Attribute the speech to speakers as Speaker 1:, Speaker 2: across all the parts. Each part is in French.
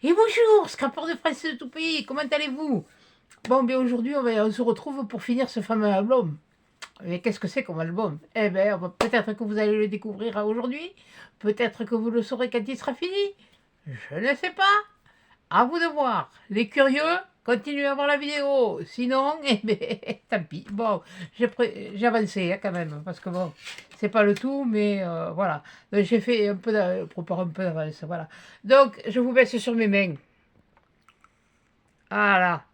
Speaker 1: Et bonjour, scrapeurs de France de tout pays, comment allez-vous? Bon, bien aujourd'hui, on se retrouve pour finir ce fameux album. Mais qu'est-ce que c'est comme album? Eh bien, peut-être que vous allez le découvrir aujourd'hui, peut-être que vous le saurez quand il sera fini. Je ne sais pas. À vous de voir. Les curieux, continuez à voir la vidéo. Sinon, eh bien, tant pis. Bon, j'ai avancé quand même, parce que bon, c'est pas le tout, mais voilà. Donc, j'ai fait un peu, prépare un peu d'avance, voilà. Donc, je vous baisse sur mes mains. Voilà.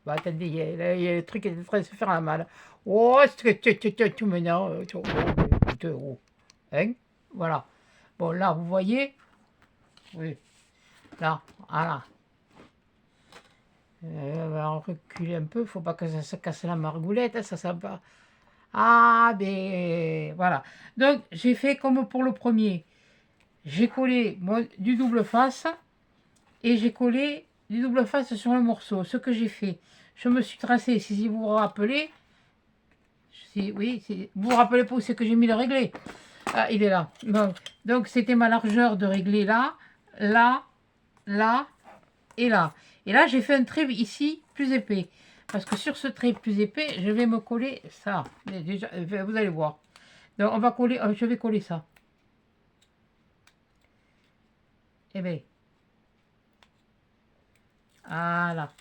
Speaker 1: Bah, attendez, il y a le truc qui est en train de se faire la malle. Oh, c'est que tu maintenant. Oh. Hein? Voilà. Bon, là, vous voyez? Oui. Là, voilà. On va reculer un peu, faut pas que ça se casse la margoulette, hein, ça va. Ah, ben voilà. Donc, j'ai fait comme pour le premier. J'ai collé du double face et j'ai collé du double face sur le morceau. Ce que j'ai fait, je me suis tracé, si vous vous rappelez, oui, vous vous rappelez pas où c'est que j'ai mis le réglé. Ah, il est là. Bon. Donc, c'était ma largeur de réglé là, là, là et là. Et là, j'ai fait un trait ici plus épais. Parce que sur ce trait plus épais, je vais me coller ça. Mais déjà, vous allez voir. Donc, on va coller, je vais coller ça. Eh bien, voilà.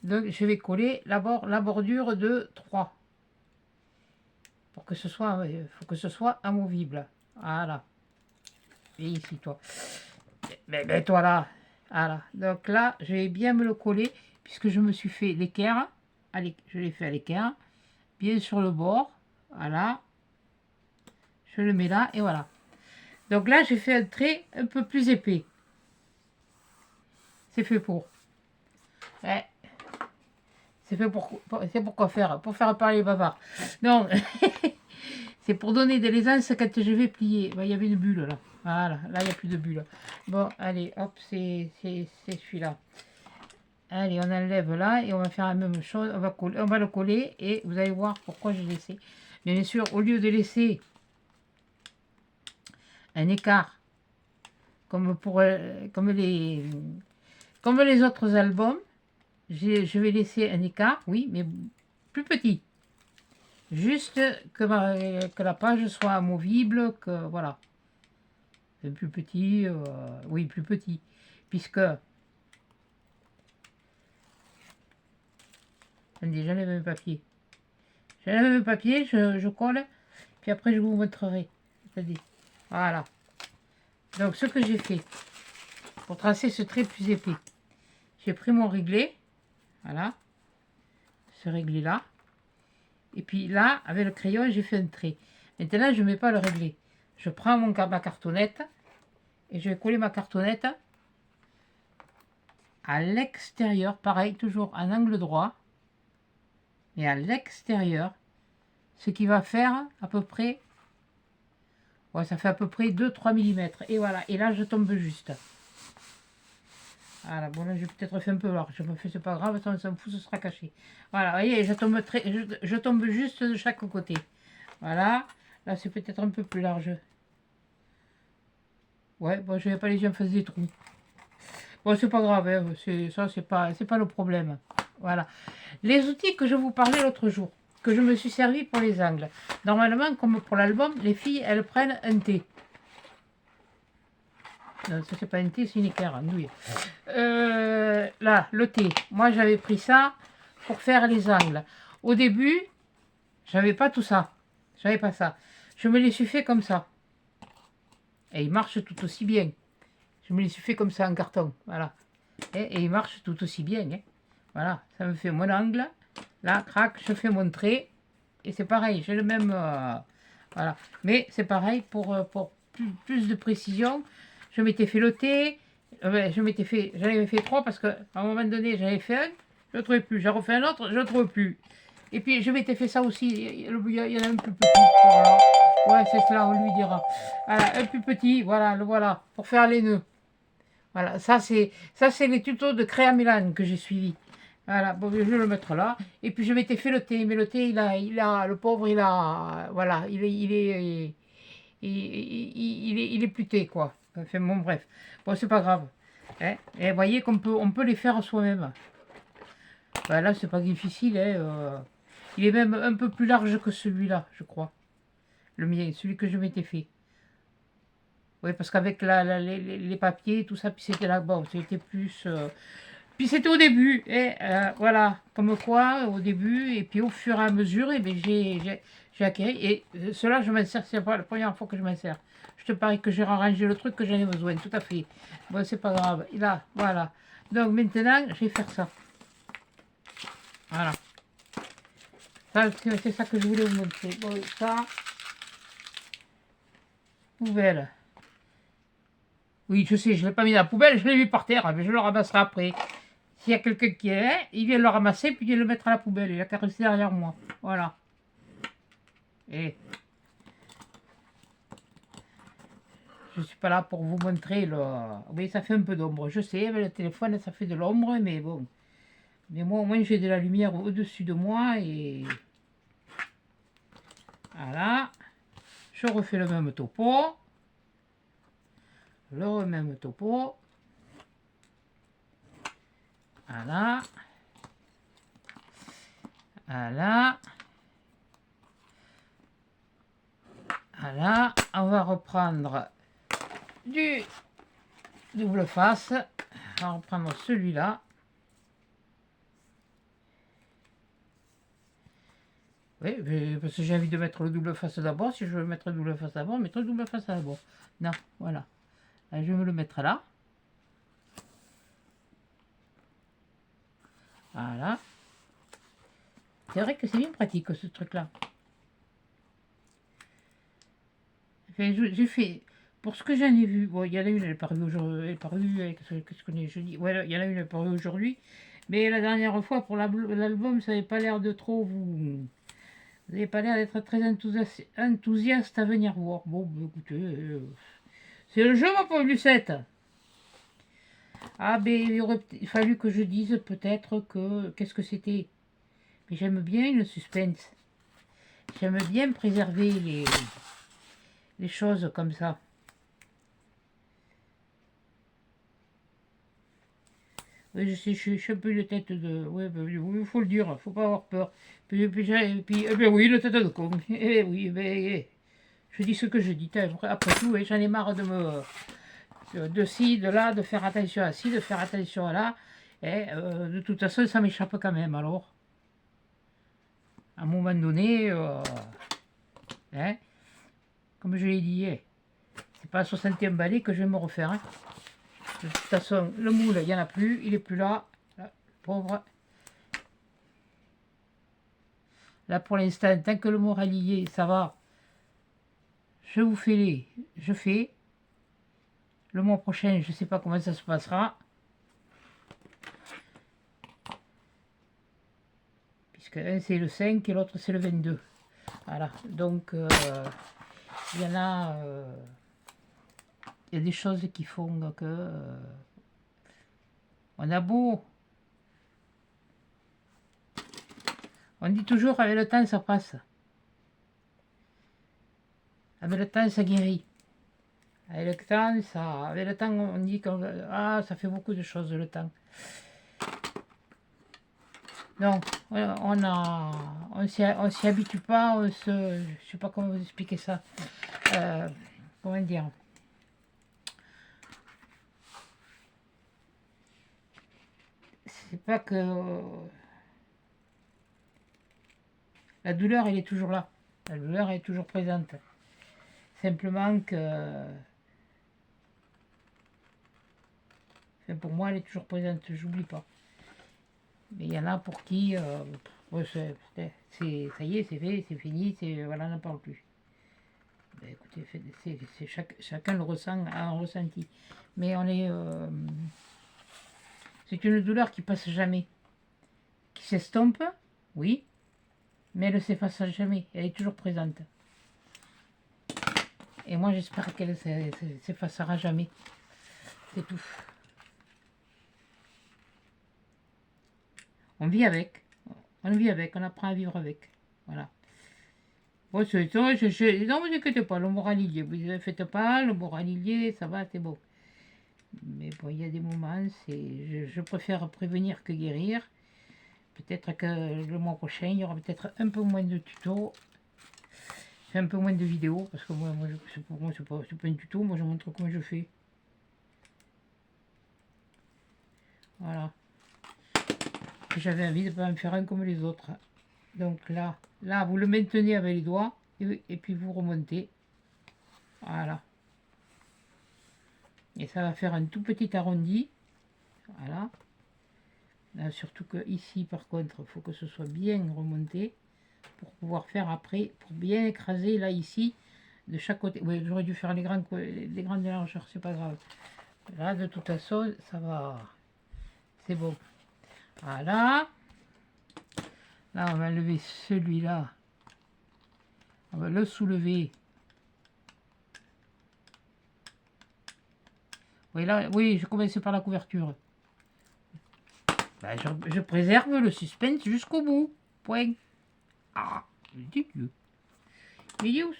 Speaker 1: Donc, je vais coller la bordure de 3. Pour que ce soit, faut que ce soit amovible. Voilà. Et ici, toi. Mais toi là. Voilà. Donc là, je vais bien me le coller, puisque je me suis fait l'équerre. Allez, je l'ai fait à l'équerre. Bien sur le bord. Voilà. Je le mets là, et voilà. Donc là, j'ai fait un trait un peu plus épais. C'est fait pour. Ouais. C'est fait pour quoi faire? Pour faire parler les bavards. Non. C'est pour donner de l'aisance quand je vais plier. Il y avait une bulle là. Voilà, là il n'y a plus de bulle. Bon, allez, hop, c'est celui-là. Allez, on enlève là et on va faire la même chose. On va le coller et vous allez voir pourquoi j'ai laissé. Bien sûr, au lieu de laisser un écart comme comme les autres albums, je vais laisser un écart, oui, mais plus petit. Juste que la page soit amovible, que voilà. Plus petit, oui, plus petit. Puisque, attendez, j'enlève le papier. J'enlève le papier, je colle, puis après je vous montrerai. Attendez, voilà. Donc ce que j'ai fait, pour tracer ce trait plus épais, j'ai pris mon réglé, voilà, ce réglé là, et puis là, avec le crayon, j'ai fait un trait. Maintenant, je ne mets pas le réglé. Je prends ma cartonnette, et je vais coller ma cartonnette à l'extérieur, pareil, toujours en angle droit, et à l'extérieur, ce qui va faire à peu près, ouais, ça fait à peu près 2-3 mm. Et voilà, et là, je tombe juste. Voilà, bon là j'ai peut-être fait un peu large, mais c'est pas grave, ça on s'en fout, ce sera caché. Voilà, vous voyez, je tombe juste de chaque côté. Voilà, là c'est peut-être un peu plus large. Ouais, bon je vais pas les yeux en face des trous. Bon c'est pas grave, hein, c'est pas le problème. Voilà. Les outils que je vous parlais l'autre jour, que je me suis servi pour les angles. Normalement, comme pour l'album, les filles elles prennent un thé. Non, ça c'est pas un thé, c'est une équerre, andouille. Là, le thé. Moi j'avais pris ça pour faire les angles. Au début, j'avais pas tout ça. J'avais pas ça. Je me les suis fait comme ça. Et il marche tout aussi bien. Je me les suis fait comme ça en carton. Voilà. Et il marche tout aussi bien. Hein. Voilà. Ça me fait mon angle. Là, crac, je fais mon trait. Et c'est pareil. J'ai le même. Voilà. Mais c'est pareil pour plus de précision. Je m'étais fait le thé. J'en avais fait 3 parce qu'à un moment donné, j'avais fait un. Je ne trouvais plus. J'ai refait un autre. Je ne trouve plus. Et puis je m'étais fait ça aussi, il y en a un plus petit, voilà. Ouais, c'est cela, on lui dira. Voilà, un plus petit, voilà, le voilà, pour faire les nœuds. Voilà, ça c'est les tutos de Créa Milan que j'ai suivi. Voilà, bon, je vais le mettre là. Et puis je m'étais fait le thé, mais le thé, le pauvre, voilà, il est plus thé, quoi. Enfin, bon, bref. Bon, c'est pas grave. Hein. Et vous voyez qu'on peut, on peut les faire soi-même. Ben là, c'est pas difficile. Hein, il est même un peu plus large que celui-là, je crois. Le mien, celui que je m'étais fait. Oui, parce qu'avec les papiers, tout ça, puis c'était là, bon, c'était plus... Puis c'était au début, et voilà, comme quoi, au début, et puis au fur et à mesure, et bien, j'ai acquis, et cela, je m'en sers, c'est pas la première fois que je m'en sers. Je te parie que j'ai rangé le truc que j'en ai besoin, tout à fait. Bon, c'est pas grave, et là, voilà. Donc maintenant, je vais faire ça. Voilà. Ça, c'est ça que je voulais vous montrer. Bon, ça, poubelle. Oui, je sais, je ne l'ai pas mis dans la poubelle, je l'ai mis par terre, mais je le ramasserai après. S'il y a quelqu'un qui est, il vient le ramasser, puis il vient le mettre à la poubelle. Il a qu'à rester derrière moi. Voilà. Et je ne suis pas là pour vous montrer le... Oui, ça fait un peu d'ombre. Je sais, avec le téléphone, ça fait de l'ombre, mais bon. Mais moi, au moins, j'ai de la lumière au-dessus de moi et... Voilà. Je refais le même topo. Le même topo. Voilà. Voilà. Voilà. On va reprendre du double face. On va reprendre celui-là. Oui, parce que j'ai envie de mettre le double face d'abord. Si je veux mettre le double face d'abord, mettre le double face d'abord. Non, voilà. Là, je vais me le mettre là. Voilà. C'est vrai que c'est bien pratique ce truc-là. Enfin, j'ai fait, pour ce que j'en ai vu, bon, il y en a une, elle est parue aujourd'hui, elle est parue, qu'est-ce qu'on est jeudi, ouais, il y en a une, elle est parue aujourd'hui, mais la dernière fois, pour l'album, ça n'avait pas l'air de trop vous... Vous n'avez pas l'air d'être très enthousiaste à venir voir. Bon, bah, écoutez, c'est le jeu, ma pauvre Lucette. Ah, ben, il aurait fallu que je dise peut-être que... Qu'est-ce que c'était? Mais j'aime bien le suspense. J'aime bien préserver les choses comme ça. Oui, je sais, je suis un peu de tête de... Oui, ben, oui, il faut le dire, faut pas avoir peur. Puis eh ben oui, le tête de con. Eh oui, ben, je dis ce que je dis. Après tout, j'en ai marre de me... De ci, de là, de faire attention à ci, de faire attention à là. Et de toute façon, ça m'échappe quand même, alors. À un moment donné, hein, comme je l'ai dit, c'est pas à 61 balais que je vais me refaire. Hein. De toute façon, le moule, il n'y en a plus, il est plus là. Là, pauvre. Là, pour l'instant, tant que le moral y est, ça va. Je vous fais je fais. Le mois prochain, je ne sais pas comment ça se passera. Puisque un c'est le 5 et l'autre c'est le 22. Voilà, donc il y en a... il y a des choses qui font que... on a beau... On dit toujours avec le temps ça passe. Avec le temps ça guérit. Avec le temps on dit que ah, ça fait beaucoup de choses le temps. Non, on s'y habitue pas, je sais pas comment vous expliquer ça. Comment dire? C'est pas que la douleur elle est toujours là. La douleur elle est toujours présente. Simplement que enfin, pour moi elle est toujours présente, j'oublie pas. Mais il y en a pour qui ouais, ça y est, c'est fait, c'est fini, voilà, on n'en parle plus. Ben, écoutez, chacun le ressent, a un ressenti. Mais c'est une douleur qui passe jamais. Qui s'estompe, oui, mais elle ne s'efface jamais, elle est toujours présente. Et moi j'espère qu'elle ne s'effacera jamais. C'est tout. On vit avec, on apprend à vivre avec. Voilà. Bon, non, vous inquiétez pas, le moralilier, vous ne faites pas, le moralilier, ça va, c'est bon. Mais bon, il y a des moments, je préfère prévenir que guérir. Peut-être que le mois prochain, il y aura peut-être un peu moins de tutos, un peu moins de vidéos, parce que pour moi, c'est pas un tuto, moi je montre comment je fais. Voilà. J'avais envie de ne pas me faire un comme les autres. Donc là, vous le maintenez avec les doigts, et puis vous remontez. Voilà. Et ça va faire un tout petit arrondi. Voilà. Là, surtout que ici, par contre, il faut que ce soit bien remonté pour pouvoir faire après, pour bien écraser là, ici, de chaque côté. Oui, j'aurais dû faire les grandes largeurs, c'est pas grave. Là, de toute façon, ça va. C'est bon. Voilà. Là, on va lever celui-là. On va le soulever. Oui, là, oui, je commence par la couverture. Ben, je préserve le suspense jusqu'au bout. Point. Ah, Dieu. Videos.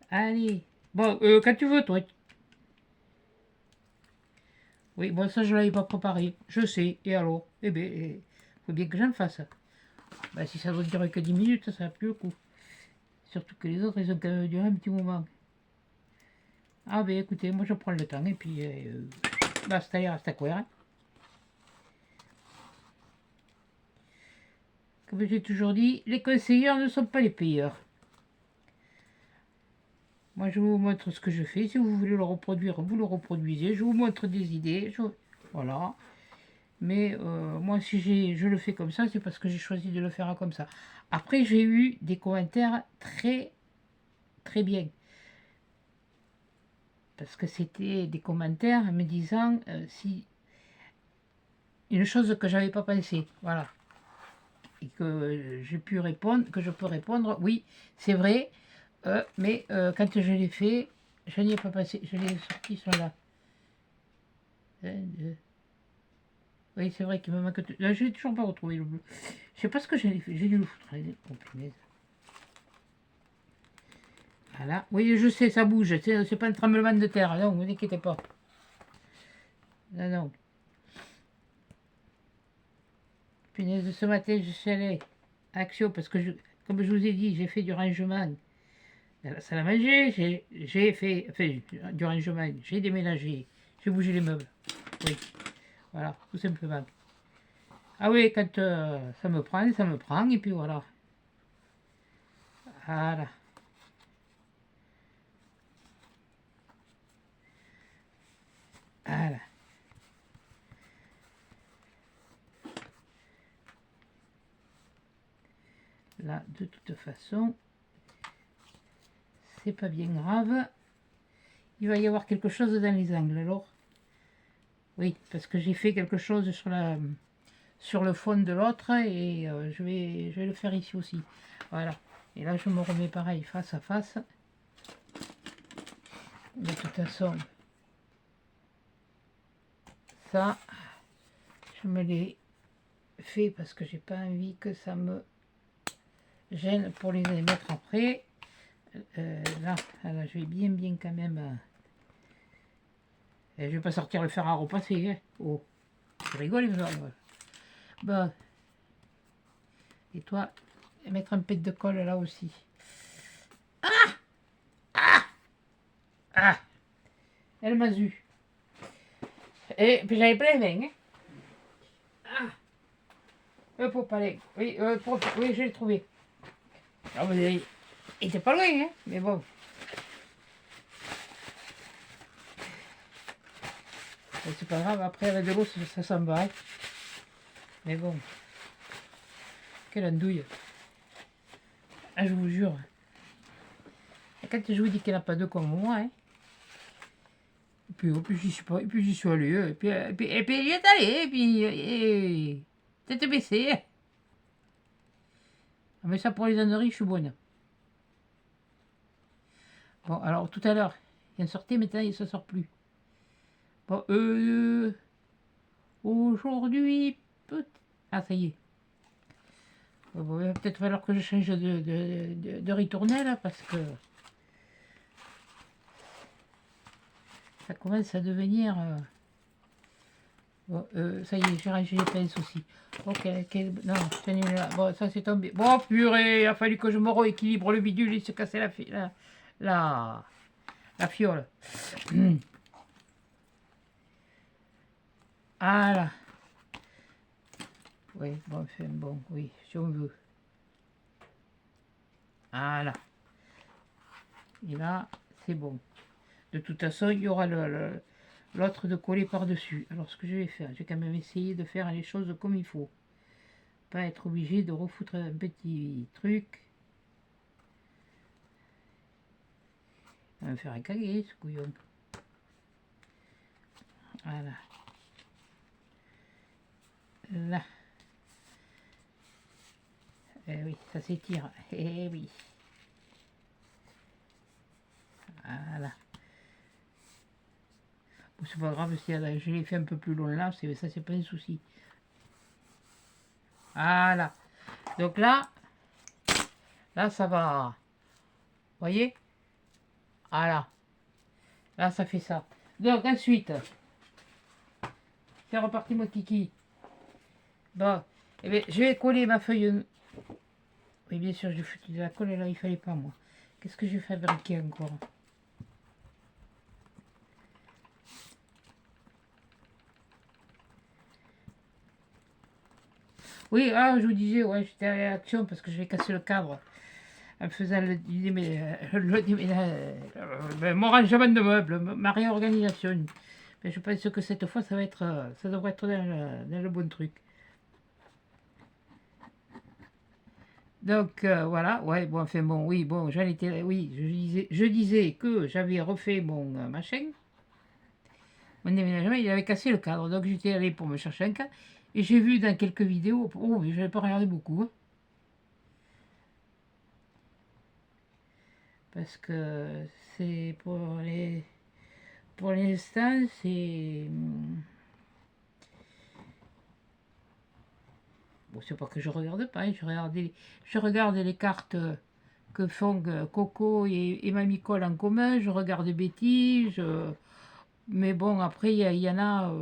Speaker 1: Allez. Bon, quand tu veux, toi. Oui, bon, ça, je ne l'avais pas préparé. Je sais. Et alors? Eh bien, il faut bien que j'en fasse. Ben, si ça doit durer que 10 minutes, ça n'a plus le coup. Surtout que les autres, ils ont quand même duré un petit moment. Ah, ben, écoutez, moi, je prends le temps. Et puis, basta, il reste à quoi. Comme j'ai toujours dit, les conseillers ne sont pas les payeurs. Moi, je vous montre ce que je fais. Si vous voulez le reproduire, vous le reproduisez. Je vous montre des idées. Voilà. Mais moi, si je le fais comme ça, c'est parce que j'ai choisi de le faire comme ça. Après, j'ai eu des commentaires très, très bien. Parce que c'était des commentaires me disant si une chose que j'avais pas pensé. Voilà. Et que j'ai pu répondre, que je peux répondre, oui, c'est vrai. Mais quand je l'ai fait, je n'y ai pas pensé. Je l'ai sorti sur là. Oui, c'est vrai qu'il me manque. Là, je l'ai toujours pas retrouvé le bleu. Je sais pas ce que j'ai fait. J'ai dû le foutre. Oh, punaise. Voilà. Oui, je sais, ça bouge. C'est pas un tremblement de terre. Non, vous inquiétez pas. Non, non. Punaise, ce matin, je suis allée à Action parce que, comme je vous ai dit, j'ai fait du rangement dans la salle à manger. J'ai fait du rangement. J'ai déménagé. J'ai bougé les meubles. Oui. Voilà, tout simplement. Ah oui, quand ça me prend, et puis voilà. Voilà. Voilà. Là, de toute façon, c'est pas bien grave. Il va y avoir quelque chose dans les angles, alors. Oui, parce que j'ai fait quelque chose sur le fond de l'autre, et je vais le faire ici aussi. Voilà. Et là, je me remets pareil, face à face. De toute façon, ça, je me l'ai fait parce que j'ai pas envie que ça me gêne pour les mettre après. Là, je vais bien quand même. Je vais pas sortir le fer à repasser. Hein. Oh, je rigole, les gens. Bon. Et toi, mettre un peu de colle là aussi. Ah, elle m'a eu. Et puis j'avais plein les mains. Hein. Ah, pour parler. Oui, oui, je l'ai trouvé. Ah, il était pas loin, hein, mais bon. C'est pas grave, après avec de l'eau, ça s'en va. Hein. Mais bon. Quelle andouille. Ah, je vous jure. Et quand je vous dis qu'elle n'a pas de comme moi, hein. Et puis j'y suis pas, et puis j'y suis allé, et puis il est allé, et puis tête baissée. Ah, mais ça pour les âneries, je suis bonne. Bon, alors tout à l'heure, il en sortait, maintenant il ne se sort plus. Bon, aujourd'hui, peut-être. Ah, ça y est. Bon, il va peut-être falloir que je change de ritournelle parce que ça commence à devenir... Bon, ça y est, j'ai rangé les pinces aussi. Ok, non, là. Bon, ça c'est tombé. Bon, purée, il a fallu que je me rééquilibre le bidule, il se cassait la fiole. Voilà. Oui, bon, enfin, bon, oui, si on veut. Voilà. Et là, c'est bon. De toute façon, il y aura l'autre de coller par-dessus. Alors, ce que je vais faire, je vais quand même essayer de faire les choses comme il faut. Pas être obligé de refoutre un petit truc. Il va me faire un caguet, ce couillon. Voilà. Là. Eh oui, ça s'étire. Eh oui. Voilà. Bon, c'est pas grave si je l'ai fait un peu plus long là, ça c'est pas un souci. Voilà. Donc là ça va. Vous voyez? Voilà. Là ça fait ça. Donc ensuite, c'est reparti mon kiki. Bon, eh bien, je vais coller ma feuille. Oui, bien sûr, j'ai foutu de la colle, là, il fallait pas, moi. Qu'est-ce que j'ai fabriqué encore? Oui, ah, je vous disais, ouais, j'étais à l'action parce que je vais casser le cadre en faisant mon rangement de meubles, ma réorganisation. Mais je pense que cette fois, ça devrait être dans le bon truc. Donc voilà, ouais, bon, enfin bon, oui, bon, j'en étais, oui, je disais que j'avais refait mon machin, mon déménagement, il avait cassé le cadre, donc j'étais allé pour me chercher un cadre, et j'ai vu dans quelques vidéos, oh, mais je n'avais pas regardé beaucoup, hein, parce que c'est pour l'instant, c'est... Bon, c'est pas que je regarde pas, hein, je regarde les cartes que font Coco et Mamie Cole en commun, je regarde Betty, mais bon, après, il y en a...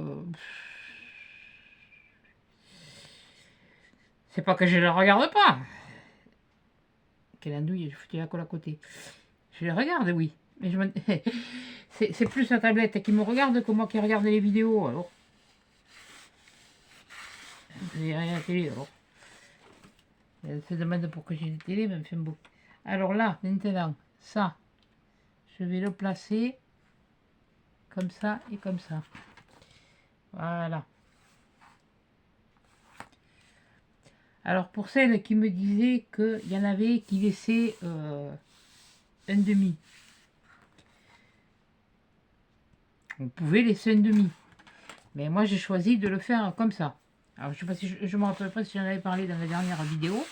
Speaker 1: c'est pas que je les regarde pas. Quelle andouille, j'ai foutu la colle à côté. Je les regarde, oui. Mais c'est plus la tablette qui me regarde que moi qui regarde les vidéos, alors. J'ai rien à la télé, alors. Elle se demande pourquoi j'ai des télé, mais enfin bon. Alors là, maintenant, ça, je vais le placer comme ça et comme ça. Voilà. Alors pour celles qui me disaient qu'il y en avait qui laissaient un demi. On pouvait laisser un demi. Mais moi j'ai choisi de le faire comme ça. Alors je sais pas si je me rappelle pas si j'en avais parlé dans la dernière vidéo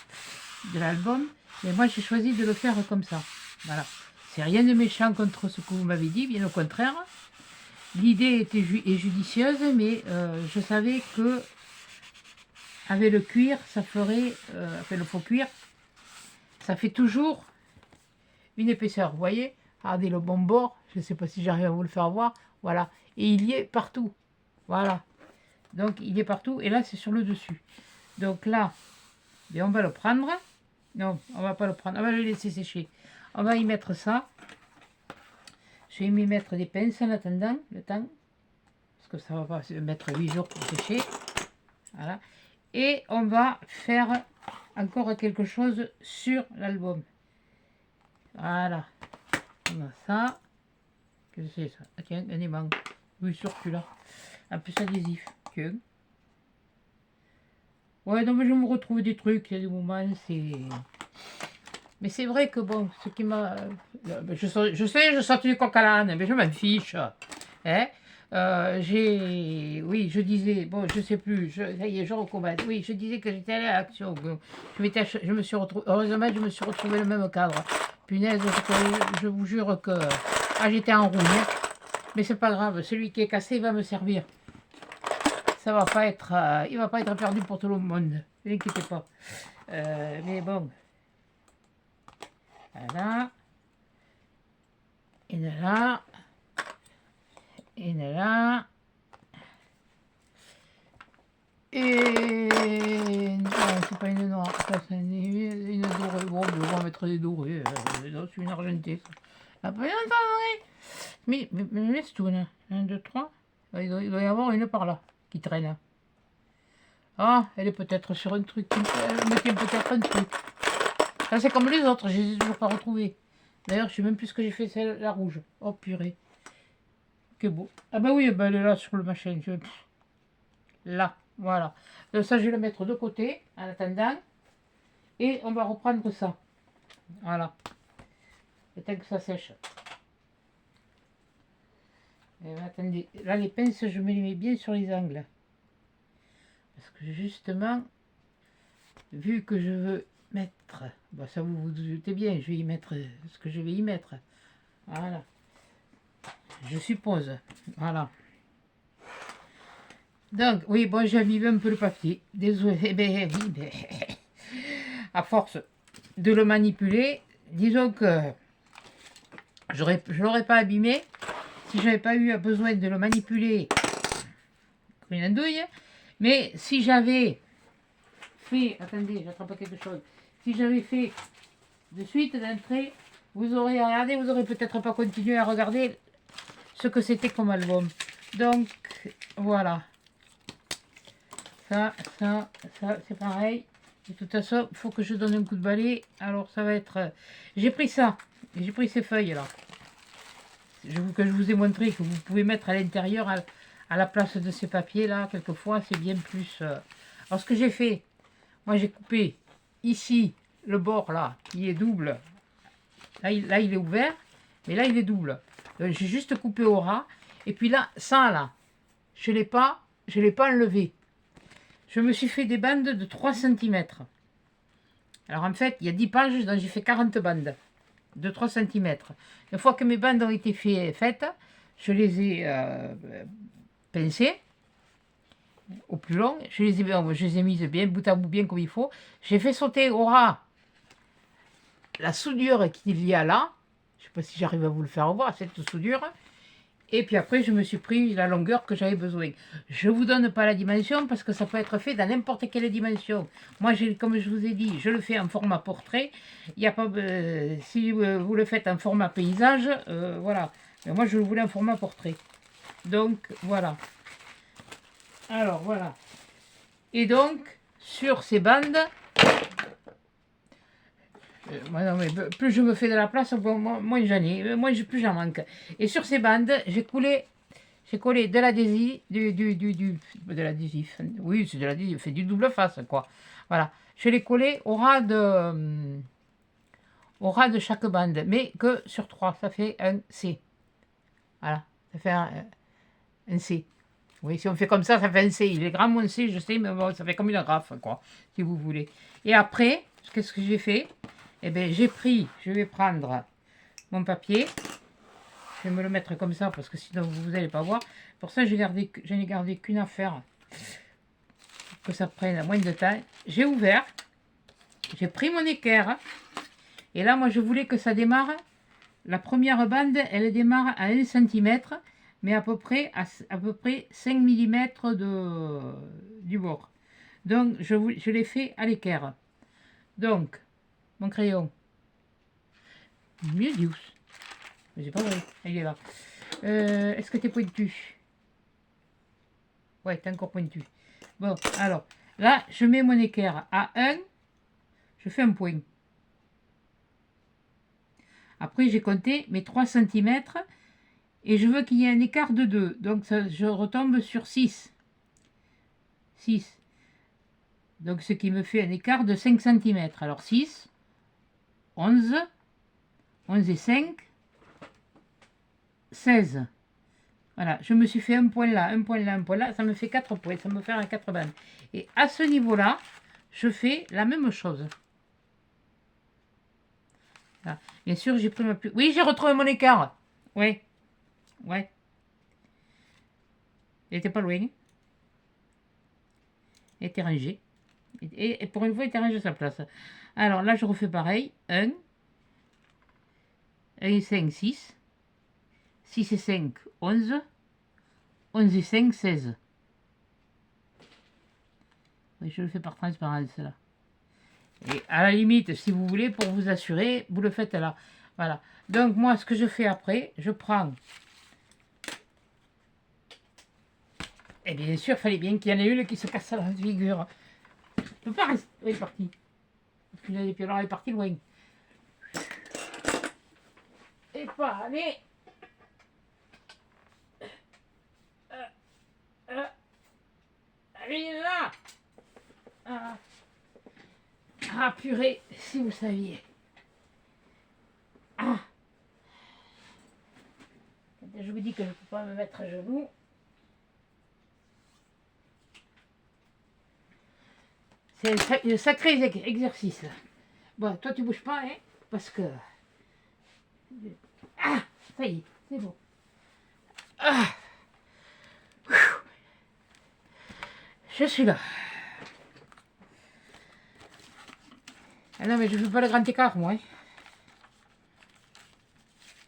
Speaker 1: de l'album. Mais moi j'ai choisi de le faire comme ça. Voilà. C'est rien de méchant contre ce que vous m'avez dit, bien au contraire. L'idée est judicieuse, mais je savais que avec le cuir, ça ferait, enfin le faux cuir, ça fait toujours une épaisseur. Vous voyez, regardez le bon bord, je ne sais pas si j'arrive à vous le faire voir, voilà. Et il y est partout, voilà. Donc il est partout, et là c'est sur le dessus. Donc là, bien, on va le prendre. Non, on va pas le prendre, on va le laisser sécher. On va y mettre ça. Je vais m'y mettre des pinces en attendant le temps. Parce que ça va pas se mettre 8 jours pour sécher. Voilà. Et on va faire encore quelque chose sur l'album. Voilà. On a ça. Qu'est-ce que c'est ça? Ah tiens, un aimant. Oui, sur celui-là. Un peu adhésif. Tiens. Ouais, non, mais je me retrouve des trucs. Il y a des moments, c'est... Mais c'est vrai que bon, ce qui m'a... Je sais, je sortais du coq à l'âne, mais je m'en fiche. Hein? Oui, je disais, bon, je sais plus, ça y est, je recommence. Oui, je disais que j'étais allée à l'action. Je me suis retrouvée, heureusement, je me suis retrouvée le même cadre. Punaise, je vous jure que... Ah, j'étais en roue, hein. Mais c'est pas grave, celui qui est cassé va me servir. Ça va pas être... il va pas être perdu pour tout le monde, ne vous inquiétez pas. Mais bon. Voilà. Une là. Une là. Et non, c'est pas une noire, ça c'est une dorée. Bon, on va mettre des dorées. C'est une argentée. Après, mais laisse tout là. 1, 2, 3. Il doit y avoir une par là qui traîne. Ah, elle est peut-être sur un truc. Elle mettait peut-être un truc. Ça c'est comme les autres, je les ai toujours pas retrouvés. D'ailleurs, je sais même plus ce que j'ai fait, c'est la rouge. Oh purée. Que beau. Ah bah oui, bah, elle est là sur le machin. Là, voilà. Donc ça, je vais le mettre de côté en attendant. Et on va reprendre ça. Voilà. Le temps que ça sèche. Et attendez, là les pinces, je me les mets bien sur les angles. Parce que justement, vu que je veux mettre, bah ça vous vous doutez bien, je vais y mettre ce que je vais y mettre. Voilà. Je suppose. Voilà. Donc, oui, bon, j'ai abîmé un peu le papier. Désolé. Eh ben, à force de le manipuler, disons que je ne l'aurais pas abîmé si j'avais pas eu besoin de le manipuler comme une andouille. Mais si j'avais fait, attendez, j'attrape quelque chose. Si j'avais fait de suite d'entrée, vous aurez regardé, vous aurez peut-être pas continué à regarder ce que c'était comme album. Donc voilà. Ça, c'est pareil. De toute façon, il faut que je donne un coup de balai. Alors ça va être... J'ai pris ça. J'ai pris ces feuilles là. Que je vous ai montré que vous pouvez mettre à l'intérieur à la place de ces papiers là. Quelquefois, c'est bien plus... Alors ce que j'ai fait, moi j'ai coupé ici le bord là qui est double. Là, il est ouvert, mais là il est double. J'ai juste coupé au ras. Et puis là, ça là, je ne l'ai pas enlevé. Je me suis fait des bandes de 3 cm. Alors en fait, il y a 10 pages, donc j'ai fait 40 bandes de 3 cm. Une fois que mes bandes ont été faites, je les ai pincées au plus long. Je les ai mises bien bout à bout, bien comme il faut. J'ai fait sauter au ras la soudure qu'il y a là. Je ne sais pas si j'arrive à vous le faire voir, cette soudure. Et puis après, je me suis pris la longueur que j'avais besoin. Je ne vous donne pas la dimension parce que ça peut être fait dans n'importe quelle dimension. Moi, comme je vous ai dit, je le fais en format portrait. Il y a pas, si vous le faites en format paysage, voilà. Mais moi, je le voulais en format portrait. Donc, voilà. Alors, voilà. Et donc, sur ces bandes... non, mais plus je me fais de la place, moins j'en ai, plus j'en manque. Et sur ces bandes, j'ai collé de l'adhésif, de l'adhésif, oui, c'est de l'adhésif, fait du double face, quoi. Voilà, je l'ai collé au ras de chaque bande, mais que sur 3, ça fait un C. Voilà, ça fait un C. Oui, si on fait comme ça fait un C. Il est grand, mon C, je sais, mais bon, ça fait comme une rafle, quoi, si vous voulez. Et après, qu'est-ce que j'ai fait? Eh bien, je vais prendre mon papier. Je vais me le mettre comme ça parce que sinon vous n'allez pas voir. Pour ça, je n'ai gardé qu'une affaire pour que ça prenne moins de temps. J'ai ouvert, j'ai pris mon équerre et là, moi, je voulais que ça démarre. La première bande, elle démarre à 1 cm, mais à peu près 5 mm du bord. Donc, je l'ai fait à l'équerre. Donc, mon crayon. Mieux douce. Mais c'est pas vrai, il est là. Est-ce que t'es pointu? Ouais, t'es encore pointu. Bon, alors, là, je mets mon équerre à 1, je fais un point. Après, j'ai compté mes 3 cm et je veux qu'il y ait un écart de 2. Donc, ça, je retombe sur 6. 6. Donc, ce qui me fait un écart de 5 cm. Alors, 6, 11, 11 et 5, 16. Voilà, je me suis fait un point là, un point là, un point là. Ça me fait 4 points, ça me fait 4 bandes. Et à ce niveau-là, je fais la même chose. Là. Bien sûr, j'ai pris ma plus... Oui, j'ai retrouvé mon écart. Ouais. Ouais. Il était pas loin. Il était rangé. Et pour une fois, il t'arrange à sa place. Alors là, je refais pareil. 1, 1 et 5, 6. 6 et 5, 11. 11 et 5, 16. Oui, je le fais par transparence là. Et à la limite, si vous voulez, pour vous assurer, vous le faites là. Voilà. Donc moi, ce que je fais après, je prends... Et bien sûr, il fallait bien qu'il y en ait une qui se casse la figure. Je peux pas rester... Oui, il est parti. Et puis alors, il est parti loin. Et pas, allez. Allez là. Ah, purée, si vous saviez. Ah. Je vous dis que je ne peux pas me mettre à genoux. C'est un sacré exercice. Bon, toi tu bouges pas, hein, parce que... Ah, ça y est, c'est bon. Ah, je suis là. Ah non, mais je ne fais pas le grand écart, moi. Hein.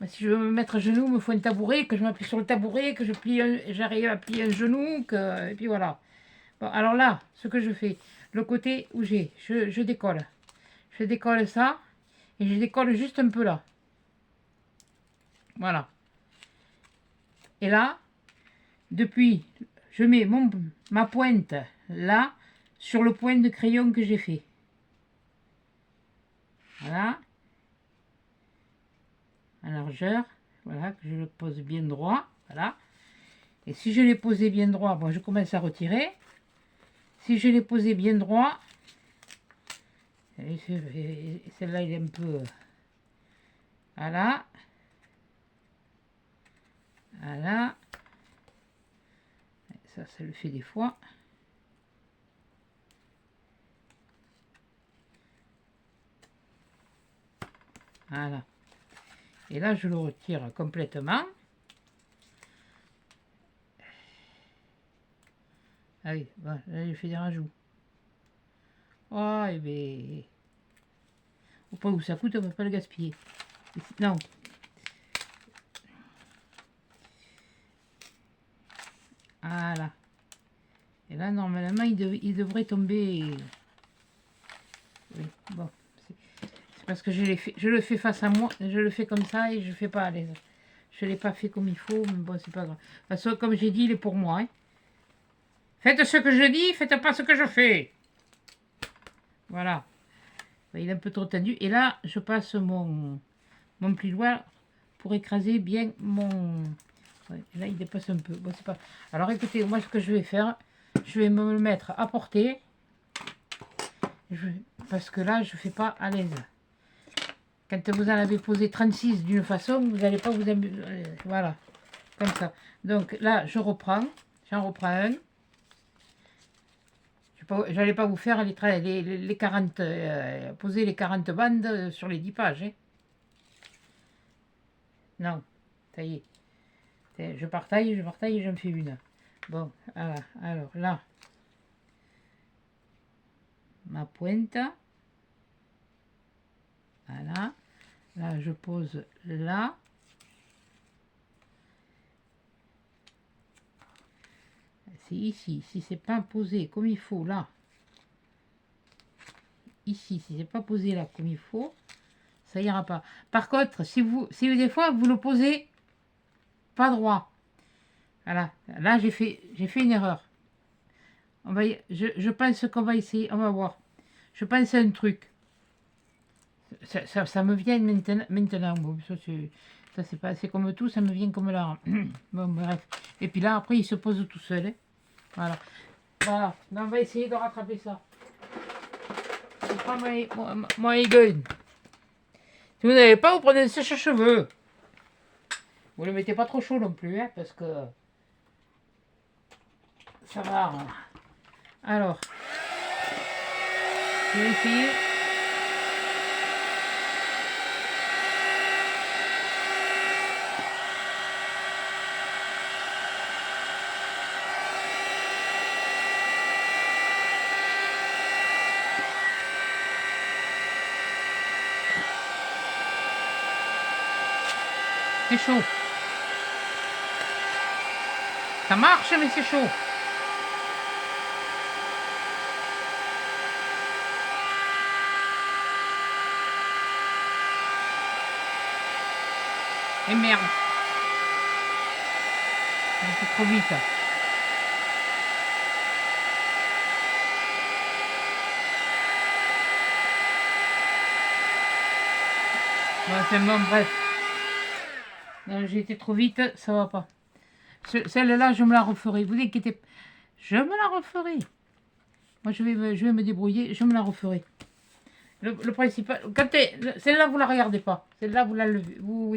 Speaker 1: Si je veux me mettre à genoux, il me faut un tabouret, que je m'appuie sur le tabouret, que j'arrive à plier un genou, et puis voilà. Bon, alors là, ce que je fais, le côté où je décolle. Je décolle ça, et je décolle juste un peu là. Voilà. Et là, depuis, je mets ma pointe là, sur le point de crayon que j'ai fait. Voilà. À largeur. Voilà, que je le pose bien droit. Voilà. Et si je l'ai posé bien droit, bon, je commence à retirer. Si je l'ai posé bien droit, celle-là, il est un peu... Voilà. Voilà. Ça le fait des fois. Voilà. Et là, je le retire complètement. Ah oui, bon, là, je fais des rajouts. Oh, et bien... Au point où ça coûte, on ne va pas le gaspiller. Non. Voilà. Et là, normalement, il devrait tomber... Oui, bon. C'est parce que je le fais face à moi. Je le fais comme ça et je ne fais pas à l'aise. Je ne l'ai pas fait comme il faut, mais bon, c'est pas grave. De toute façon, comme j'ai dit, il est pour moi. Hein. Faites ce que je dis, faites pas ce que je fais. Voilà. Il est un peu trop tendu. Et là, je passe mon plioir pour écraser bien mon... Ouais, là, il dépasse un peu. Bon, c'est pas... Alors, écoutez, moi, ce que je vais faire, je vais me le mettre à portée. Parce que là, je ne fais pas à l'aise. Quand vous en avez posé 36 d'une façon, vous n'allez pas vous amuser. Voilà, comme ça. Donc là, j'en reprends un. Je n'allais pas vous faire les 40, poser les 40 bandes sur les 10 pages. Hein. Non, ça y est. Je partaille et j'en fais une. Bon, voilà. Alors là, ma pointe. Voilà. Là, je pose là. C'est ici. Si c'est pas posé comme il faut là. Ici, si c'est pas posé là comme il faut, ça ira pas. Par contre, si des fois vous le posez pas droit. Voilà. Là, j'ai fait une erreur. Je pense qu'on va essayer. On va voir. Je pense à un truc. Ça me vient maintenant. Bon, ça c'est pas, c'est comme tout, ça me vient comme là. Bon, bref. Et puis là, après, il se pose tout seul. Hein. Voilà. Voilà. On va essayer de rattraper ça. Je prends mon gun. Si vous n'avez pas, vous prenez un sèche-cheveux. Vous ne le mettez pas trop chaud non plus, hein, parce que ça va. Hein. Alors, je vais essayer. C'est chaud. Ça marche, mais c'est chaud. Et merde. C'est trop vite. Bon, bref. J'ai été trop vite, ça va pas. Celle-là, je me la referai. Vous inquiétez pas. Je me la referai. Moi, je vais me débrouiller. Je me la referai. Le principal. Celle-là, vous la regardez pas. Celle-là, vous la levez. Vous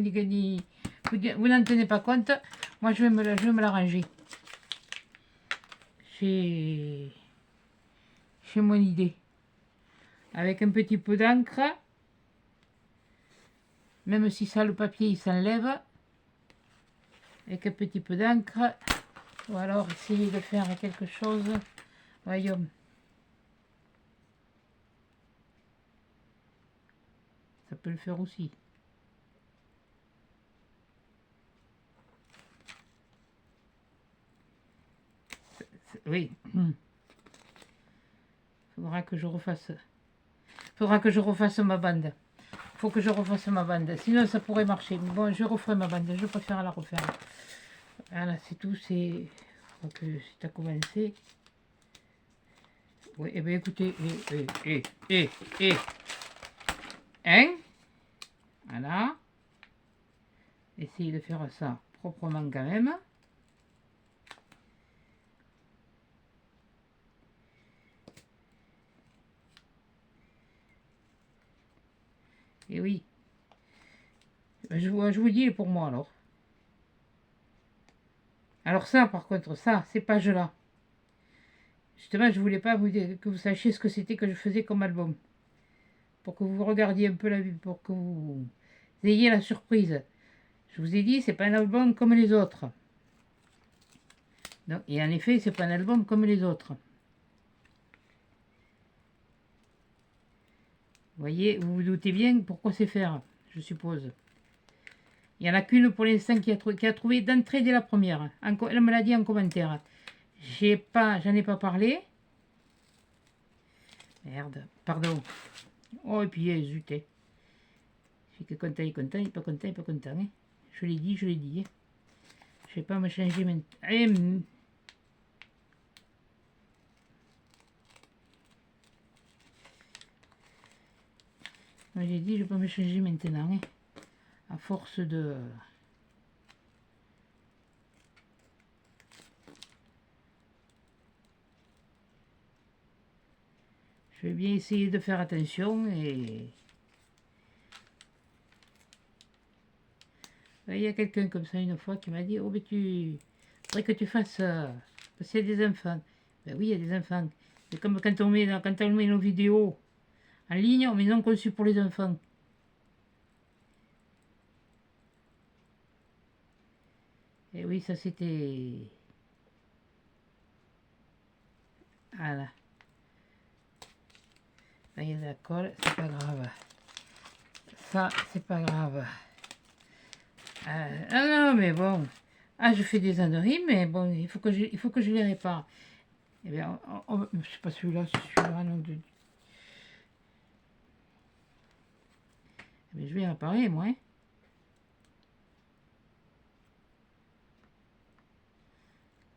Speaker 1: n'en tenez pas compte. Moi, je vais me la ranger. J'ai mon idée. Avec un petit peu d'encre. Même si ça, le papier, il s'enlève. Avec un petit peu d'encre. Ou alors, essayer de faire quelque chose. Voyons. Ça peut le faire aussi. Oui. Faudra que je refasse ma bande. Faut que je refasse ma bande. Sinon, ça pourrait marcher. Mais bon, je referai ma bande. Je préfère la refaire. Voilà, c'est tout. C'est que c'est à commencer. Oui, et bien écoutez. Hein? Voilà. Essayez de faire ça proprement quand même. Et oui. Je vous dis pour moi alors. Alors ça, par contre, ça, ces pages-là. Justement, je voulais pas que vous sachiez ce que c'était que je faisais comme album. Pour que vous regardiez un peu la vue, pour que vous ayez la surprise. Je vous ai dit, c'est pas un album comme les autres. Non, et en effet, c'est pas un album comme les autres. Vous voyez, vous vous doutez bien pourquoi c'est faire, je suppose. Il n'y en a qu'une pour l'instant qui a trouvé d'entrée dès la première. Elle me l'a dit en commentaire. J'en ai pas parlé. Merde, pardon. Oh, et puis, zut. Je suis que content, il est content, il n'est pas content, il n'est pas content. Hein. Je l'ai dit. Hein. Je vais pas me changer maintenant. Allez, j'ai dit, je vais pas me changer maintenant. Hein. À force de... Je vais bien essayer de faire attention et... Il y a quelqu'un comme ça une fois qui m'a dit, oh mais tu... faudrait que tu fasses... parce qu'il y a des enfants. Ben oui, il y a des enfants. C'est comme quand on met nos vidéos en ligne, on met non conçu pour les enfants. Et oui, ça c'était... Voilà. Là, il y a de la colle, c'est pas grave. Ça, c'est pas grave. Ah non, mais bon. Ah, je fais des âneries, mais bon, il faut que je les répare. Eh bien, c'est pas celui-là, c'est celui-là, non. Mais je vais réparer, moi. Hein.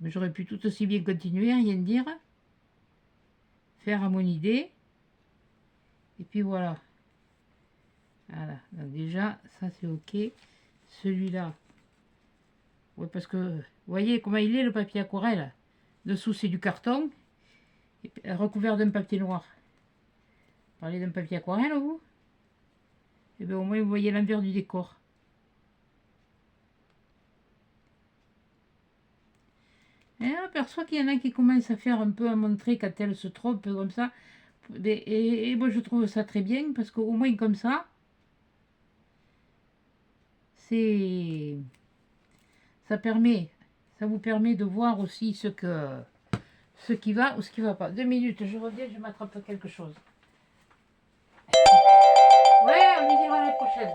Speaker 1: Mais j'aurais pu tout aussi bien continuer, rien dire. Faire à mon idée. Et puis voilà. Voilà. Donc déjà, ça c'est ok. Celui-là. Oui, parce que, vous voyez comment il est le papier aquarelle. Dessous c'est du carton. Et recouvert d'un papier noir. Vous parlez d'un papier aquarelle, vous? Et bien au moins vous voyez l'envers du décor. Et on aperçoit qu'il y en a qui commencent à faire un peu à montrer quand elle se trompe comme ça. Et moi je trouve ça très bien parce qu'au moins comme ça, ça vous permet de voir aussi ce qui va ou ce qui va pas. 2 minutes, je reviens, je m'attrape quelque chose. Ouais, on y dira l'année prochaine.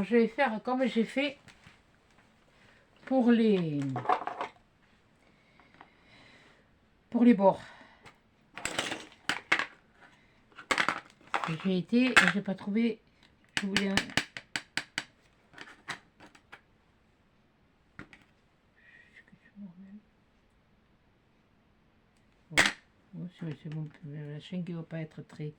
Speaker 1: Alors je vais faire comme j'ai fait pour les bords. J'ai été et j'ai pas trouvé. Je voulais un... Oh, c'est bon, la chaîne qui ne va pas être très...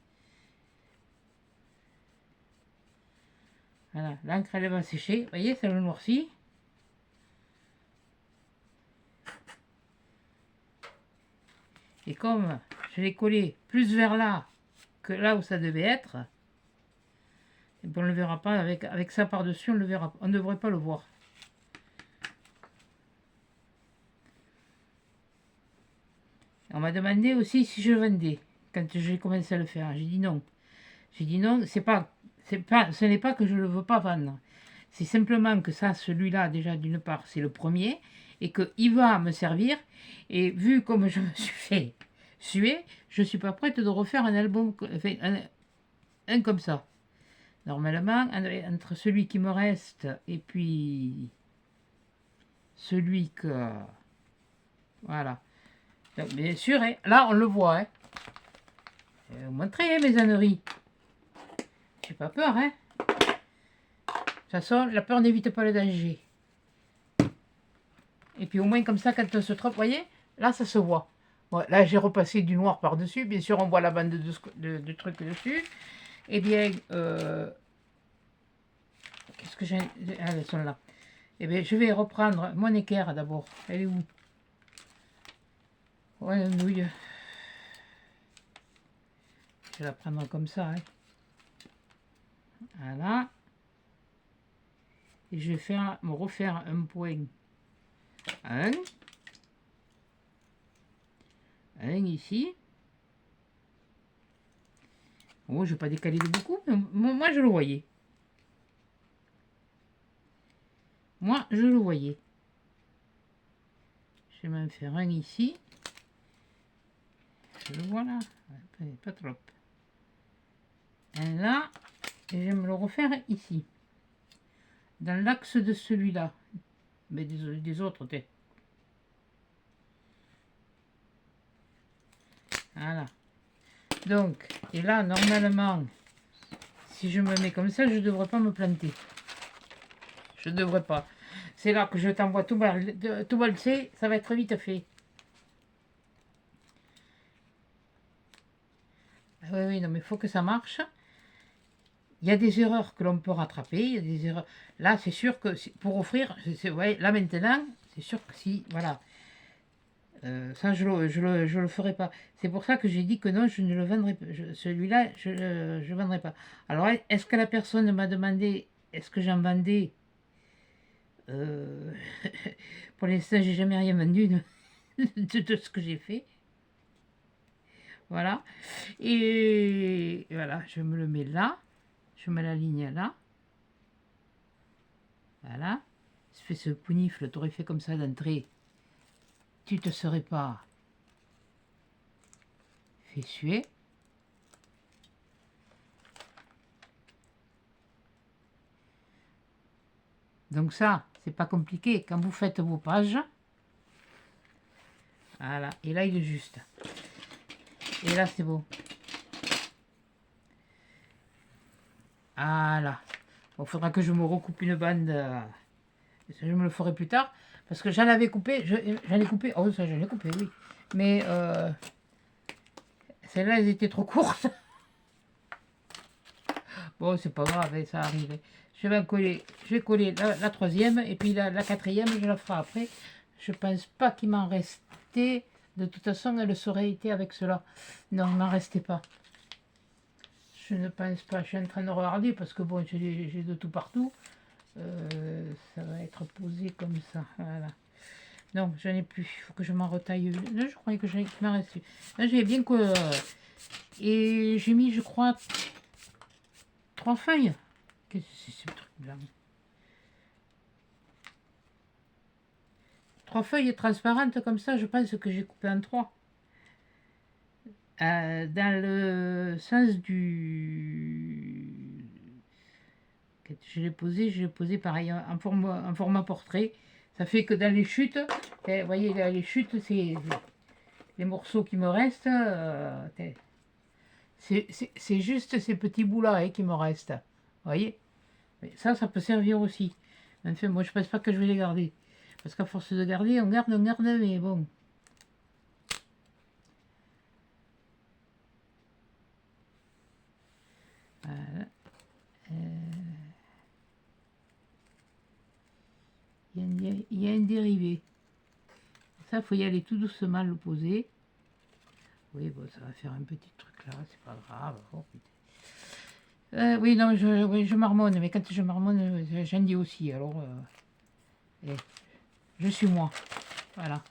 Speaker 1: Voilà, l'encre elle va sécher. Vous voyez, ça le noircit. Et comme je l'ai collé plus vers là que là où ça devait être, et ben on ne le verra pas avec ça par-dessus, on le verra, on ne devrait pas le voir. On m'a demandé aussi si je vendais quand j'ai commencé à le faire. J'ai dit non. J'ai dit non, ce n'est pas que je ne le veux pas vendre. C'est simplement que ça, celui-là, déjà d'une part, c'est le premier, et qu'il va me servir. Et vu comme je me suis fait suer, je ne suis pas prête de refaire un album, enfin, un comme ça. Normalement, entre celui qui me reste et puis celui que... Voilà. Donc, bien sûr, hein, là, on le voit. Hein. Je vais vous montrer, hein, mes âneries. J'ai pas peur, hein. De toute façon, la peur n'évite pas le danger. Et puis au moins comme ça, quand on se trompe, vous voyez, là ça se voit. Bon, là j'ai repassé du noir par-dessus. Bien sûr, on voit la bande de trucs dessus. Eh bien, qu'est-ce que j'ai... Ah, elles sont là. Eh bien, je vais reprendre mon équerre d'abord. Elle est où? Ouais, nouille. Je vais la prendre comme ça. Hein. Voilà. Et je vais me refaire un point. Un ici. Oh, je ne vais pas décaler de beaucoup, mais moi je le voyais. Moi je le voyais. Je vais m'en faire un ici. Je le vois là. Pas trop. Un là. Et je vais me le refaire ici. Dans l'axe de celui-là. Mais des autres, peut-être. Voilà. Donc, et là, normalement, si je me mets comme ça, je ne devrais pas me planter. Je ne devrais pas. C'est là que je t'envoie tout valser, ça va être vite fait. Ah oui, oui, non, mais il faut que ça marche. Il y a des erreurs que l'on peut rattraper. Il y a des erreurs. Là, c'est sûr que pour offrir, ouais, là maintenant, c'est sûr que si, voilà. Ça, je le ferai pas. C'est pour ça que j'ai dit que non, je ne le vendrai pas. Celui-là, je ne vendrai pas. Alors, est-ce que la personne m'a demandé, est-ce que j'en vendais Pour l'instant, j'ai jamais rien vendu de ce que j'ai fait. Voilà. Et voilà, je me le mets là. Je mets la ligne là. Voilà. Je fais ce pounifle, tu aurais fait comme ça d'entrée. Tu te serais pas fait suer. Donc ça, c'est pas compliqué. Quand vous faites vos pages, voilà. Et là, il est juste. Et là, c'est bon. Voilà. Il faudra que je me recoupe une bande. Je me le ferai plus tard. Parce que j'en avais coupé. J'en ai coupé. Oh, ça, j'en ai coupé, oui. Mais celles-là, elles étaient trop courtes. Bon, c'est pas grave, ça arrive. Je vais coller la troisième. Et puis la quatrième, je la ferai après. Je pense pas qu'il m'en restait. De toute façon, elle aurait été avec cela. Non, il m'en restait pas. Je ne pense pas. Je suis en train de regarder parce que bon, j'ai de tout partout. Ça va être posé comme ça. Voilà. Non, j'en ai plus. Il faut que je m'en retaille une. Là, je croyais que j'en m'en restait. Là, j'ai bien que. Et j'ai mis, je crois, 3 feuilles. Qu'est-ce que c'est ce truc-là? 3 feuilles transparentes comme ça, je pense que j'ai coupé en 3. Dans le sens du... Quand je l'ai posé pareil en format portrait. Ça fait que dans les chutes, vous voyez, là, les chutes, c'est les morceaux qui me restent. C'est juste ces petits bouts-là qui me restent. Vous voyez? Mais ça peut servir aussi. Enfin, moi, je pense pas que je vais les garder. Parce qu'à force de garder, on garde, mais bon. Voilà. Il y a un dérivé. Ça, il faut y aller tout doucement, le poser. Oui, bon, ça va faire un petit truc là, c'est pas grave. Oh, oui, non, oui, je marmonne, mais quand je marmonne, j'en dis aussi. Alors, je suis moi. Voilà.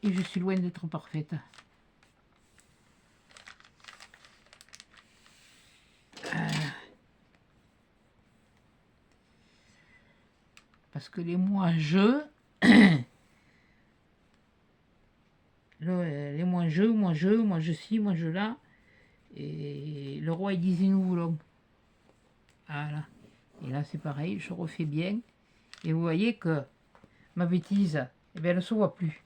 Speaker 1: Et je suis loin d'être parfaite. Parce que les moi je, les moi je suis, moi je là, et le roi il disait nous voulons. Voilà. Et là c'est pareil, je refais bien. Et vous voyez que ma bêtise, eh bien, elle ne se voit plus.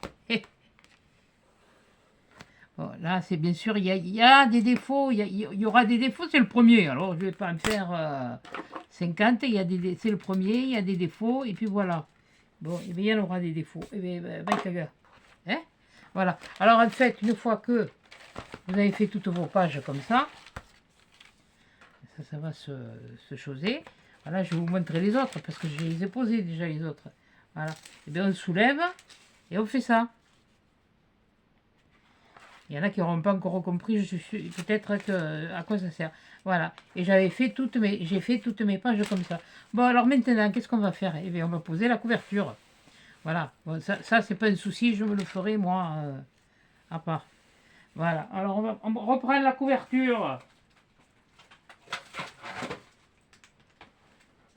Speaker 1: Bon, là c'est bien sûr, il y a des défauts, il y aura des défauts, c'est le premier. Alors je ne vais pas en faire 50, c'est le premier, il y a des défauts, et puis voilà. Bon, et bien, il y en aura des défauts. Et bien, hein? Voilà. Alors, en fait, une fois que vous avez fait toutes vos pages comme ça va se choser. Voilà, je vais vous montrer les autres, parce que je les ai posés déjà, les autres. Voilà. Et bien, on soulève, et on fait ça. Il y en a qui n'auront pas encore compris, je suis peut-être à quoi ça sert. Voilà. Et j'ai fait toutes mes pages comme ça. Bon, alors maintenant, qu'est-ce qu'on va faire? Eh bien, on va poser la couverture. Voilà, bon, ça c'est pas un souci, je me le ferai moi à part. Voilà, alors on va reprendre la couverture.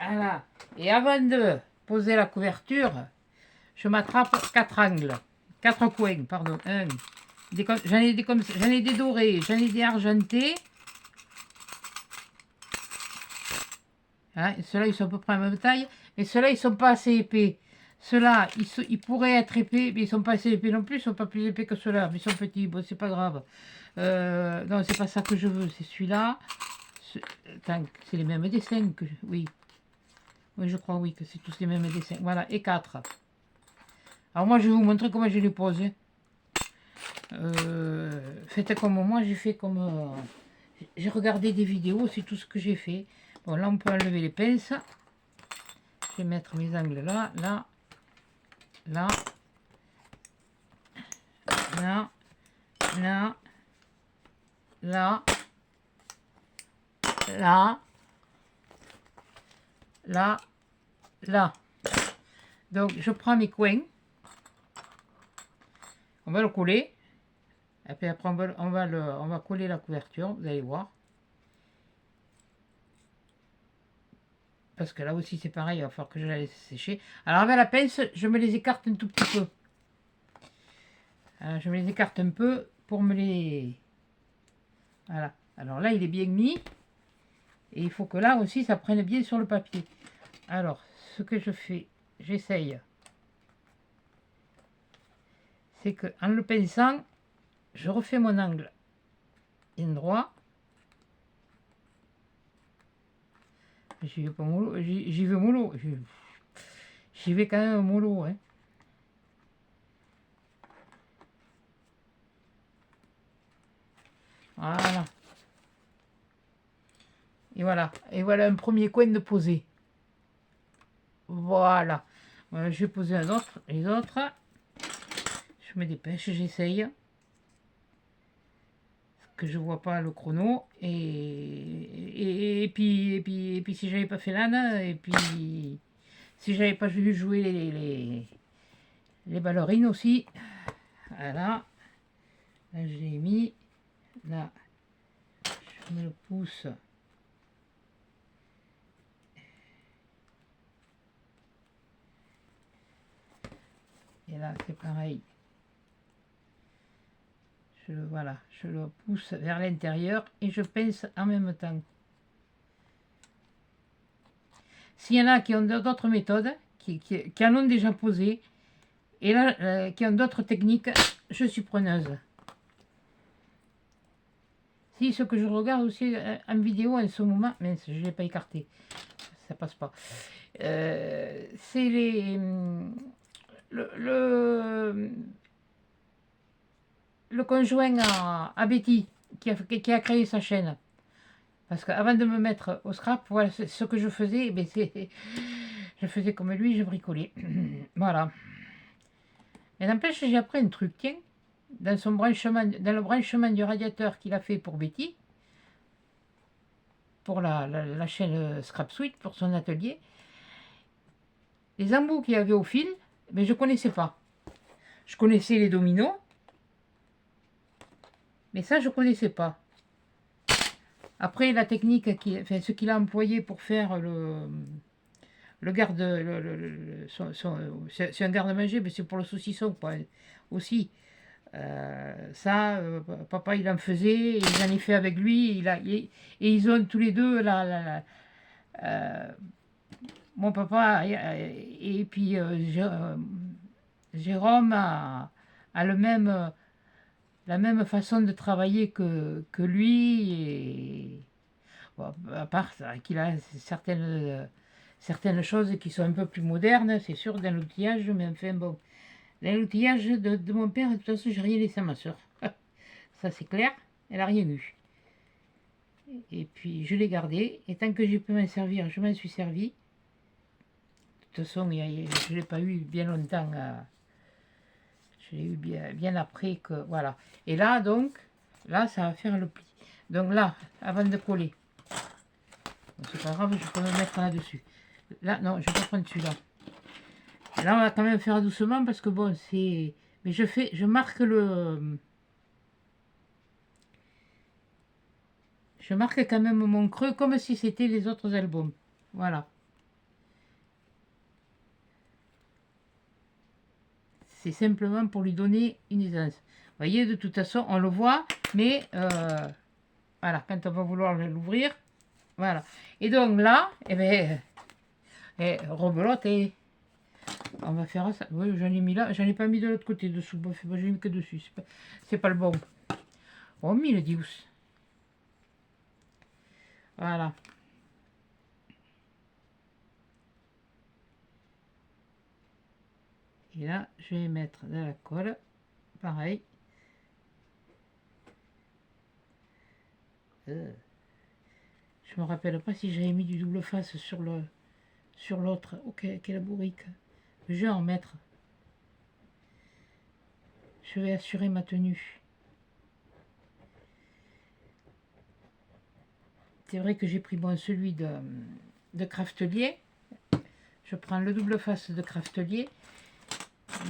Speaker 1: Voilà, et avant de poser la couverture, je m'attrape 4 angles, 4 coins, pardon. J'en ai des dorés, j'en ai des argentés. Hein, ceux-là ils sont à peu près à la même taille, mais ceux-là ils sont pas assez épais. Ceux-là, ils pourraient être épais, mais ils sont pas assez épais non plus, ils sont pas plus épais que ceux-là, mais ils sont petits, bon, c'est pas grave. Non, c'est pas ça que je veux, c'est celui-là. C'est les mêmes dessins que oui. Oui, je crois, oui, que c'est tous les mêmes dessins. Voilà, et 4. Alors moi, je vais vous montrer comment je les pose. Faites comme moi, j'ai fait comme... j'ai regardé des vidéos, c'est tout ce que j'ai fait. Bon, là, on peut enlever les pinces. Je vais mettre mes angles là, là. Là, là, là, là, là, là, là. Donc, je prends mes coins. On va le coller. Et puis après, on va coller la couverture, vous allez voir. Parce que là aussi, c'est pareil, il va falloir que je la laisse sécher. Alors, avec la pince, je me les écarte un tout petit peu. Alors, je me les écarte un peu pour me les... Voilà. Alors là, il est bien mis. Et il faut que là aussi, ça prenne bien sur le papier. Alors, ce que je fais, j'essaye. C'est que en le pinçant, je refais mon angle droit. J'y vais pas mollo, j'y vais mollo. J'y vais quand même mollo, hein. Voilà. Et voilà un premier coin de poser. Voilà. Voilà, je vais poser un autre, les autres. Je me dépêche, j'essaye. Que je vois pas le chrono. Et puis si j'avais pas fait l'âne, et puis si j'avais pas vu jouer les ballerines aussi. Voilà. Là, je l'ai mis. Là, je me le pousse. Et là, c'est pareil. Voilà, je le pousse vers l'intérieur et je pince en même temps. S'il y en a qui ont d'autres méthodes, qui en ont déjà posé, et là, qui ont d'autres techniques, je suis preneuse. Si, ce que je regarde aussi en vidéo en ce moment, mais je ne l'ai pas écarté, ça passe pas. C'est le conjoint à Betty qui a créé sa chaîne. Parce qu'avant de me mettre au scrap, voilà ce que je faisais. Ben je faisais comme lui, je bricolais. Voilà. Mais n'empêche, j'ai appris un truc, tiens, dans le branchement du radiateur qu'il a fait pour Betty, pour la chaîne Scrap Suite, pour son atelier, les embouts qu'il y avait au fil, mais je ne connaissais pas. Je connaissais les dominos, mais ça, je ne connaissais pas. Après, la technique, ce qu'il a employé pour faire le garde, c'est un garde-manger, mais c'est pour le saucisson, quoi, aussi. Ça, papa, il en faisait, et j'en ai fait avec lui, et ils ont tous les deux mon papa et puis Jérôme a la même façon de travailler que lui, et bon, à part qu'il a certaines choses qui sont un peu plus modernes, c'est sûr, dans l'outillage, mais enfin bon, dans l'outillage de mon père, de toute façon, j'ai rien laissé à ma soeur. Ça c'est clair, elle n'a rien eu. Et puis je l'ai gardé, et tant que j'ai pu m'en servir, je m'en suis servi. De toute façon, je ne l'ai pas eu bien longtemps. Je l'ai eu bien après que. Voilà. Et là, donc, là, ça va faire le pli. Donc là, avant de coller, c'est pas grave, je peux me mettre là-dessus. Là, non, je vais pas prendre celui-là. Là, on va quand même faire doucement parce que bon, c'est. Mais je marque le. Je marque quand même mon creux comme si c'était les autres albums. Voilà. C'est simplement pour lui donner une aisance. Vous voyez, de toute façon, on le voit, mais voilà, quand on va vouloir l'ouvrir, voilà. Et donc là, eh bien, rebelote, et on va faire ça. Oui, j'en ai mis là, j'en ai pas mis de l'autre côté dessous. Bon, j'en ai mis que dessus, c'est pas le bon. Oh, mille dios. Voilà. Et là, je vais mettre de la colle, pareil. Je me rappelle pas si j'avais mis du double face sur l'autre. Ok, quelle bourrique. Je vais en mettre. Je vais assurer ma tenue. C'est vrai que j'ai pris bon celui de Craftelier. Je prends le double face de Craftelier.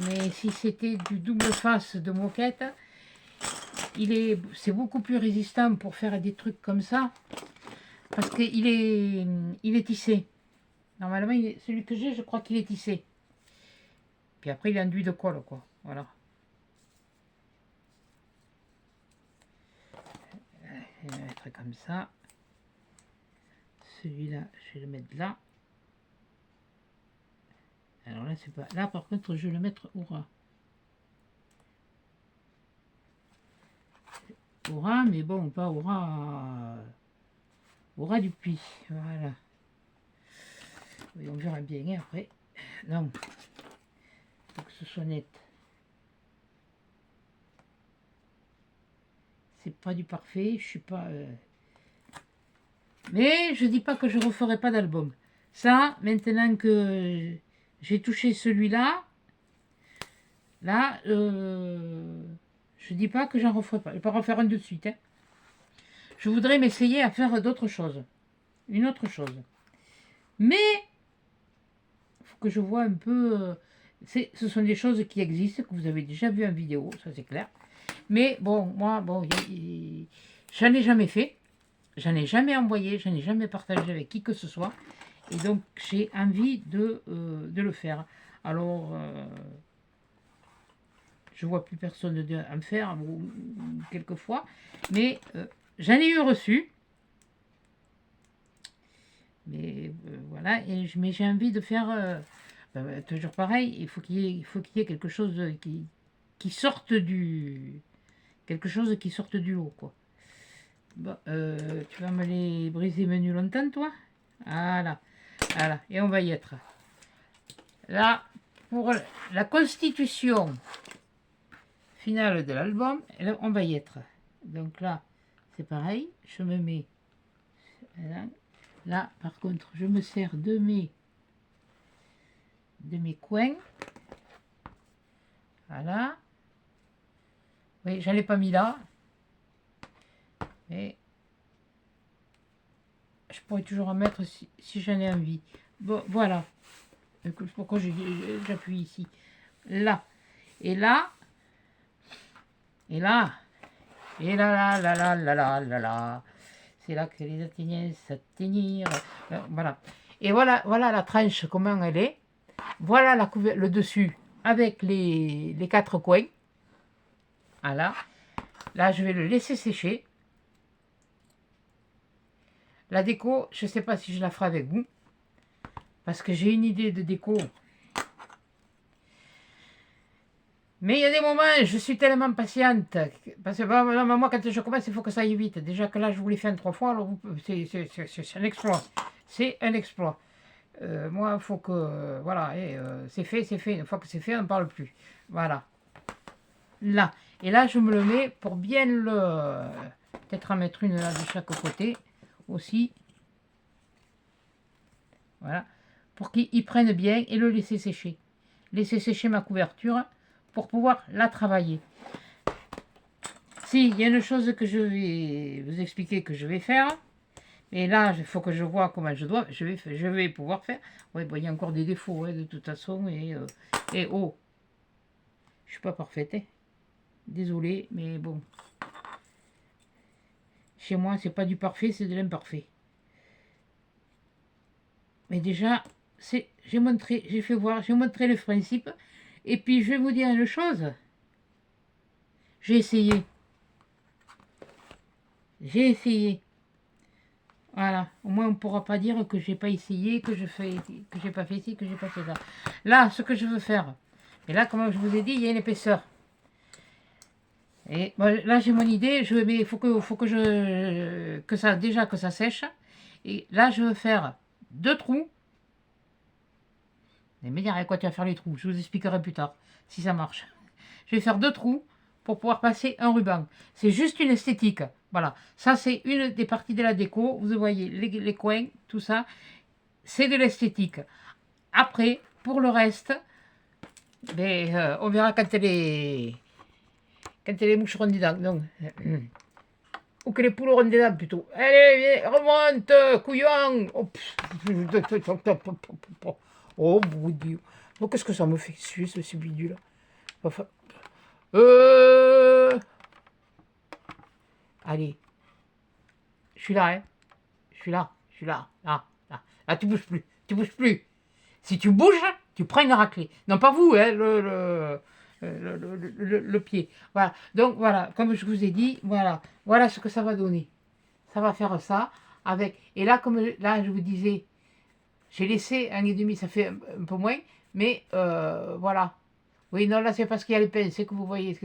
Speaker 1: Mais si c'était du double face de Moquette, c'est beaucoup plus résistant pour faire des trucs comme ça. Parce qu'il est tissé. Normalement, celui que j'ai, je crois qu'il est tissé. Puis après, il est enduit de colle, quoi. Voilà. Je vais le mettre comme ça. Celui-là, je vais le mettre là. Alors là, c'est pas. Là, par contre, je vais le mettre au ras. Au ras, mais bon, pas au ras. Au ras du puits. Voilà. Oui, on verra bien après. Non. Faut que ce soit net. C'est pas du parfait. Je suis pas. Mais je dis pas que je referai pas d'album. Ça, maintenant que j'ai touché celui-là, là, je dis pas que j'en referai pas. Je vais pas refaire un de suite. Hein. Je voudrais m'essayer à faire d'autres choses. Une autre chose. Mais, il faut que je vois un peu... ce sont des choses qui existent, que vous avez déjà vu en vidéo, ça c'est clair. Mais bon, moi, bon, j'en ai jamais fait. J'en ai jamais envoyé, j'en ai jamais partagé avec qui que ce soit. Et donc, j'ai envie de le faire. Alors, je vois plus personne en faire, ou quelquefois. Mais j'en ai eu reçu. Mais voilà, mais j'ai envie de faire toujours pareil, il faut qu'il y ait quelque chose qui sorte du... Quelque chose qui sorte du lot, quoi. Bon, tu vas me les briser menu longtemps, toi? Voilà, voilà, et on va y être. Là, pour la constitution finale de l'album, on va y être. Donc là, c'est pareil, je me mets... Voilà. Là, par contre, je me sers de mes coins. Voilà. Oui, j'en ai pas mis là. Mais je pourrais toujours en mettre si j'en ai envie. Bon, voilà. Pourquoi j'appuie ici? Là. Et là. Et là. Et là, là, là, là, là, là, là, là. C'est là que les Athéniens s'atteignirent. Voilà. Et voilà, voilà la tranche, comment elle est. Voilà le dessus avec les 4 coins. Voilà. Là, je vais le laisser sécher. La déco, je ne sais pas si je la ferai avec vous. Parce que j'ai une idée de déco. Mais il y a des moments, je suis tellement patiente. Parce que moi, quand je commence, il faut que ça aille vite. Déjà que là, je vous l'ai fait en 3 fois. C'est un exploit. C'est un exploit. Moi, il faut que... Voilà, c'est fait, c'est fait. Une fois que c'est fait, on ne parle plus. Voilà. Là. Et là, je me le mets pour bien le... Peut-être en mettre une là de chaque côté aussi. Voilà. Pour qu'il prenne bien et le laisser sécher. Laisser sécher ma couverture pour pouvoir la travailler. Si, il y a une chose que je vais vous expliquer que je vais faire. Et là, il faut que je vois comment je vais pouvoir faire. Oui, bon, il y a encore des défauts, de toute façon. Et oh, je suis pas parfaite. Hein. Désolée, mais bon. Chez moi, c'est pas du parfait, c'est de l'imparfait. Mais déjà, j'ai montré, j'ai fait voir, j'ai montré le principe. Et puis, je vais vous dire une chose. J'ai essayé. J'ai essayé. Voilà. Au moins, on ne pourra pas dire que j'ai pas essayé, que j'ai pas fait ci, que j'ai pas fait ça. Là, ce que je veux faire. Et là, comme je vous ai dit, il y a une épaisseur. Et bon, là, j'ai mon idée. Mais il faut que ça, déjà que ça sèche. Et là, je veux faire 2 trous. Et me dire à quoi tu vas faire les trous. Je vous expliquerai plus tard si ça marche. Je vais faire 2 trous pour pouvoir passer un ruban. C'est juste une esthétique. Voilà. Ça, c'est une des parties de la déco. Vous voyez les coins, tout ça. C'est de l'esthétique. Après, pour le reste, ben, on verra quand les mouches auront des dents. Donc, ou que les poules auront des dents plutôt. Allez, viens, remonte, couillon. Oh, mon Dieu. Oh, qu'est-ce que ça me fait suer, ce bidule-là. Enfin, allez. Je suis là, hein. Je suis là. Je suis là. Là, là. Là, tu bouges plus. Tu bouges plus. Si tu bouges, tu prends une raclée. Non, pas vous, hein, le pied. Voilà. Donc, voilà. Comme je vous ai dit, voilà. Voilà ce que ça va donner. Ça va faire ça. Avec. Et là, comme là, je vous disais, j'ai laissé 1,5, ça fait un peu moins. Mais, voilà. Oui, non, là, c'est parce qu'il y a les pinces, c'est que vous voyez.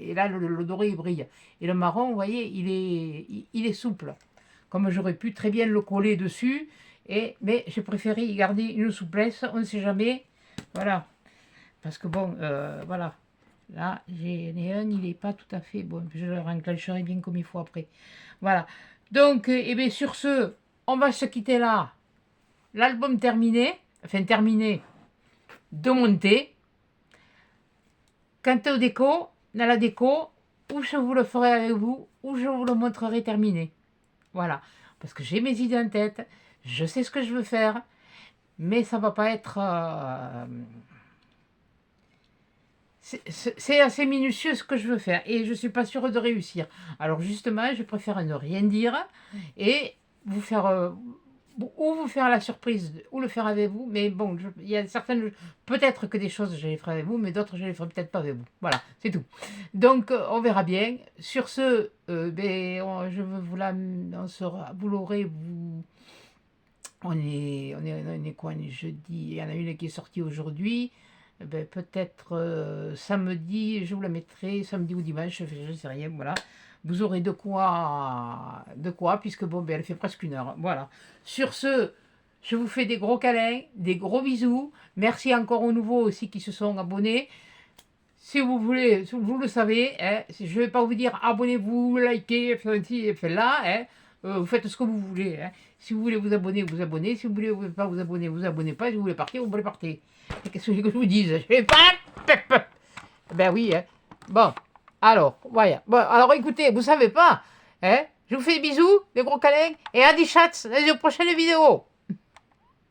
Speaker 1: Et là, le doré, il brille. Et le marron, vous voyez, il est souple. Comme j'aurais pu très bien le coller dessus. Mais j'ai préféré y garder une souplesse, on ne sait jamais. Voilà. Parce que bon, voilà. Là, j'ai un, il n'est pas tout à fait bon. Je le renclencherai bien comme il faut après. Voilà. Donc, eh bien, sur ce, on va se quitter là. L'album terminé. Enfin, terminé. De monter. Quant au déco, dans la déco, ou je vous le ferai avec vous, ou je vous le montrerai terminé. Voilà. Parce que j'ai mes idées en tête. Je sais ce que je veux faire. Mais ça va pas être... c'est assez minutieux ce que je veux faire. Et je ne suis pas sûre de réussir. Alors justement, je préfère ne rien dire. Et vous faire... ou vous faire la surprise, ou le faire avec vous. Mais bon, il y a certaines... Peut-être que des choses, je les ferai avec vous. Mais d'autres, je les ferai peut-être pas avec vous. Voilà, c'est tout. Donc, on verra bien. Sur ce, je veux vous la... On sera, vous l'aurez... on est quoi, on est jeudi, il y en a une qui est sortie aujourd'hui, ben, peut-être samedi, je vous la mettrai, samedi ou dimanche, je ne sais rien, voilà. Vous aurez de quoi, puisque bon, ben, elle fait presque 1 heure, voilà. Sur ce, je vous fais des gros câlins, des gros bisous, merci encore aux nouveaux aussi qui se sont abonnés. Si vous voulez, vous le savez, hein, je ne vais pas vous dire abonnez-vous, likez, faites ci, faites là, hein, vous faites ce que vous voulez. Hein. Si vous voulez vous abonner, vous abonnez. Si vous voulez pas vous abonner, vous abonnez pas. Si vous voulez partir, vous voulez partir. Qu'est-ce que je vous dise? Je vais pas. Ben oui, hein. Bon, alors, voilà. Bon, alors écoutez, vous savez pas, hein, je vous fais des bisous, des gros câlins, et à des chats dans une prochaine vidéo.